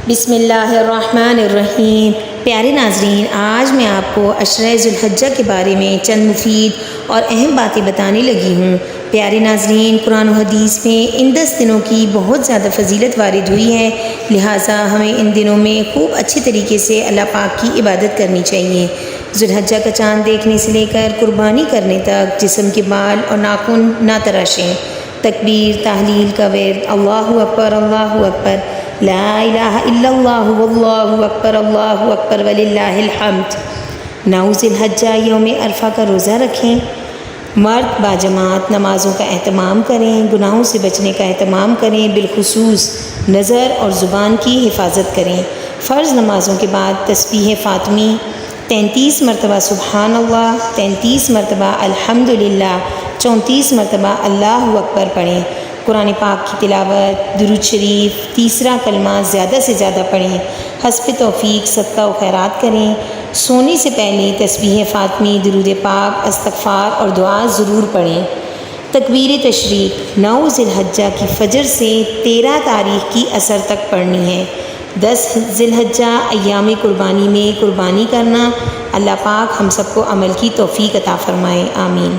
بسم اللہ الرحمن الرحیم۔ پیارے ناظرین، آج میں آپ کو عشرہ ذی الحجہ کے بارے میں چند مفید اور اہم باتیں بتانے لگی ہوں۔ پیارے ناظرین، قرآن و حدیث میں ان 10 دنوں کی بہت زیادہ فضیلت وارد ہوئی ہے، لہٰذا ہمیں ان دنوں میں خوب اچھے طریقے سے اللہ پاک کی عبادت کرنی چاہیے۔ ذی الحجہ کا چاند دیکھنے سے لے کر قربانی کرنے تک جسم کے بال اور ناخن نہ تراشیں۔ تکبیر، تحلیل کا ورد، اللہ اکبر لا الہ الا اللہ واللہ اکبر وللہ الحمد۔ 9 ذی الحجہ یوم عرفہ کا روزہ رکھیں۔ مرد باجماعت نمازوں کا اہتمام کریں، گناہوں سے بچنے کا اہتمام کریں، بالخصوص نظر اور زبان کی حفاظت کریں۔ فرض نمازوں کے بعد تسبیح فاطمی 33 مرتبہ سبحان اللہ، 33 مرتبہ الحمدللہ، 34 مرتبہ اللہ اکبر پڑھیں۔ قرآن پاک کی تلاوت، درود شریف، تیسرا کلمہ زیادہ سے زیادہ پڑھیں۔ حسب توفیق صدقہ و خیرات کریں۔ سونے سے پہلے تسبیح فاطمی، درود پاک، استغفار اور دعا ضرور پڑھیں۔ تکبیر تشریق 9 ذی الحجہ کی فجر سے 13 تاریخ کی عصر تک پڑھنی ہے۔ 10 ذی الحجہ ایام قربانی میں قربانی کرنا۔ اللہ پاک ہم سب کو عمل کی توفیق عطا فرمائے، آمین۔